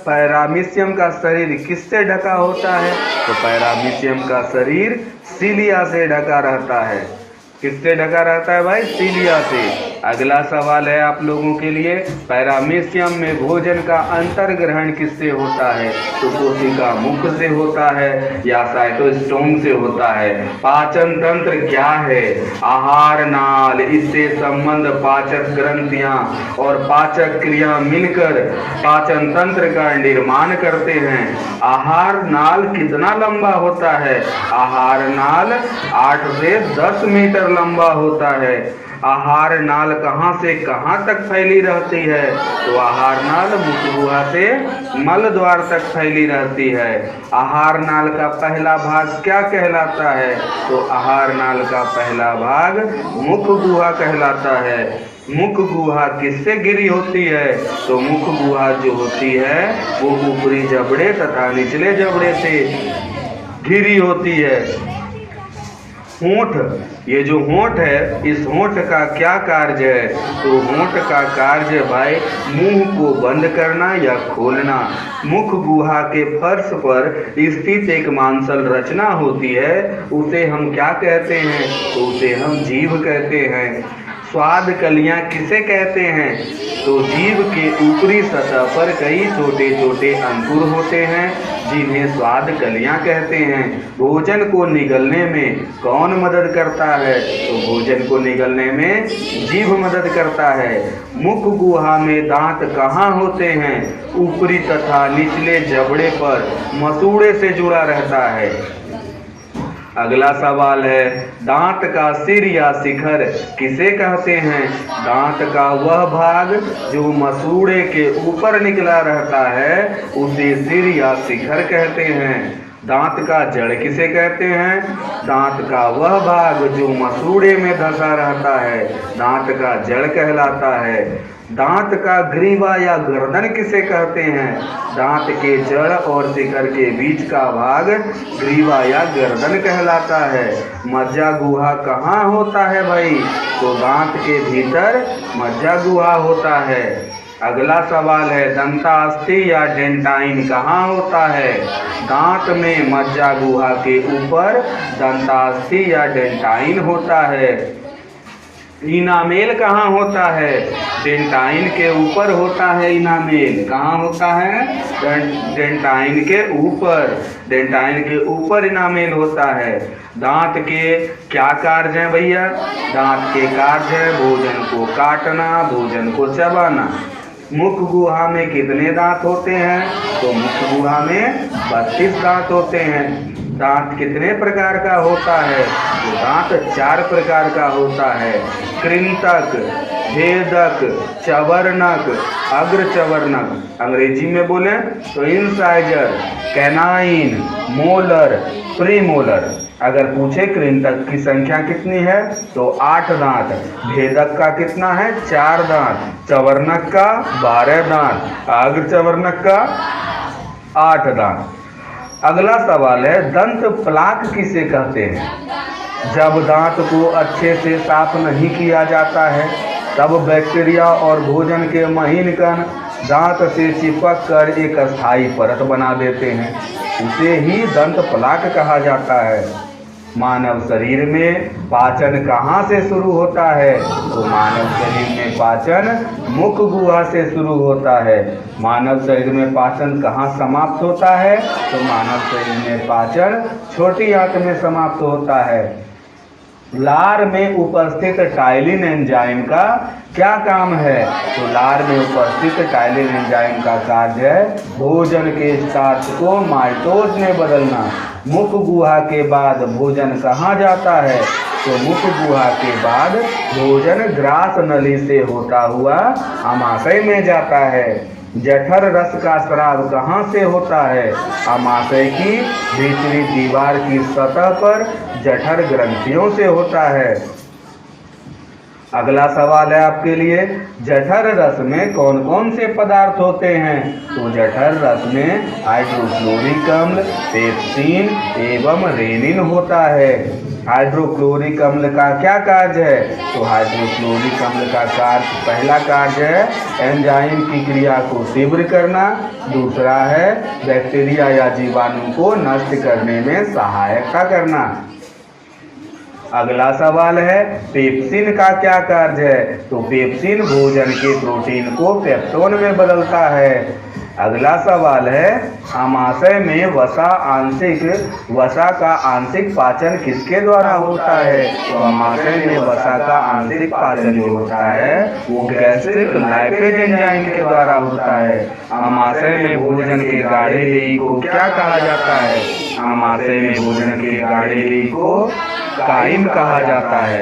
Paramecium का शरीर किससे ढका होता है? तो पैरामीशियम का शरीर सीलिया से ढका रहता है। किससे ढका रहता है भाई? सीलिया से। अगला सवाल है आप लोगों के लिए, पैरामीशियम में भोजन का अंतर्ग्रहण किससे होता है? तो कोशिका मुख से होता है या साइटोस्टोम से होता है। पाचन तंत्र क्या है? आहार नाल, इससे संबंध पाचक ग्रंथियां और पाचक क्रिया मिलकर पाचन तंत्र का निर्माण करते हैं। आहार नाल कितना लंबा होता है? आहार नाल 8 से 10 मीटर लंबा होता है। आहार नाल कहां से कहां तक फैली रहती है? तो आहार नाल मुख गुहा से मल द्वार तक फैली रहती है। आहार नाल का पहला भाग क्या कहलाता है? तो आहार नाल का पहला भाग मुख गुहा कहलाता है। मुख गुहा किससे घिरी होती है? तो मुख गुहा जो होती है वो ऊपरी जबड़े तथा निचले जबड़े से घिरी होती है। होंठ, ये जो होंठ है, इस होंठ का क्या कार्य है? तो होंठ का कार्य भाई मुंह को बंद करना या खोलना। मुख गुहा के फर्श पर स्थित एक मांसल रचना होती है, उसे हम क्या कहते हैं? तो उसे हम जीभ कहते हैं। स्वाद कलियां किसे कहते हैं? तो जीभ के ऊपरी सतह पर कई छोटे छोटे अंकुर होते हैं जिन्हें स्वाद कलियां कहते हैं। भोजन को निगलने में कौन मदद करता है? तो भोजन को निगलने में जीभ मदद करता है। मुख गुहा में दांत कहाँ होते हैं? ऊपरी तथा निचले जबड़े पर मसूड़े से जुड़ा रहता है। अगला सवाल है, दांत का सिर या शिखर किसे कहते हैं? दांत का वह भाग जो मसूड़े के ऊपर निकला रहता है उसे सिर या शिखर कहते हैं। दांत का जड़ किसे कहते हैं? दांत का वह भाग जो मसूड़े में धंसा रहता है दांत का जड़ कहलाता है। दांत का ग्रीवा या गर्दन किसे कहते हैं? दांत के जड़ और शिखर के बीच का भाग ग्रीवा या गर्दन कहलाता है। मज्जा गुहा कहाँ होता है भाई? तो दांत के भीतर मज्जा गुहा होता है। अगला सवाल है, दंतास्थि या डेंटाइन कहाँ होता है? दांत में मज्जा गुहा के ऊपर दंतास्थि या डेंटाइन होता है। इनामेल कहाँ होता है? डेंटाइन के ऊपर होता है इनामेल। कहाँ होता है? डेंटाइन के ऊपर। डेंटाइन के ऊपर इनामेल होता है। दांत के क्या कार्य हैं भैया? दांत के कार्य है भोजन को काटना, भोजन को चबाना। मुख गुहा में कितने दांत होते हैं? तो मुख गुहा में 32 दांत होते हैं। दांत कितने प्रकार का होता है? तो दांत 4 प्रकार का होता है। कृंतक, भेदक, चवर्णक, अग्रचवर्णक। अंग्रेजी में बोले तो इंसाइजर, कैनाइन, मोलर, प्रीमोलर। अगर पूछे कृंतक की संख्या कितनी है तो 8 दांत। भेदक का कितना है? 4 दांत। चवर्णक का 12 दांत। अग्रचवर्णक का 8 दांत। अगला सवाल है, दंत प्लाक किसे कहते हैं? जब दांत को अच्छे से साफ नहीं किया जाता है तब बैक्टीरिया और भोजन के महीन कण दांत से चिपक कर एक अस्थायी परत बना देते हैं, उसे ही दंत प्लाक कहा जाता है। मानव शरीर में पाचन कहाँ से शुरू होता है? तो मानव शरीर में पाचन मुख गुहा से शुरू होता है। मानव शरीर में पाचन कहाँ समाप्त होता है? तो मानव शरीर में पाचन छोटी आंत में समाप्त होता है। लार में उपस्थित टाइलिन एंजाइम का क्या काम है? तो लार में उपस्थित टाइलिन एंजाइम का कार्य है भोजन के स्टार्च को माल्टोज में बदलना। मुख गुहा के बाद भोजन कहाँ जाता है? तो मुख गुहा के बाद भोजन ग्रास नली से होता हुआ आमाशय में जाता है। जठर रस का स्राव कहाँ से होता है? आमाशय की भीतरी दीवार की सतह पर जठर ग्रंथियों से होता है। अगला सवाल है आपके लिए, जठर रस में कौन कौन से पदार्थ होते हैं? तो जठर रस में हाइड्रोक्लोरिक अम्ल, पेप्सिन एवं रेनिन होता है। हाइड्रोक्लोरिक अम्ल का क्या कार्य है? तो हाइड्रोक्लोरिक अम्ल का कार्य, पहला कार्य है एंजाइम की क्रिया को तीव्र करना, दूसरा है बैक्टीरिया या जीवाणु को नष्ट करने में सहायता करना। अगला सवाल है, पेप्सिन का क्या कार्य है? तो पेप्सिन भोजन के प्रोटीन को पेप्टोन में बदलता है। अगला सवाल है, आमाशय में वसा का आंशिक पाचन किसके द्वारा होता है? तो आमाशय में वसा का आंशिक पाचन जो होता है वो गैस्ट्रिक लाइपेज एंजाइम के द्वारा होता है। आमाशय में भोजन के गाढ़े लेई को क्या कहा जाता है? आमाशय में भोजन के गाढ़े लेई को काइम कहा जाता है।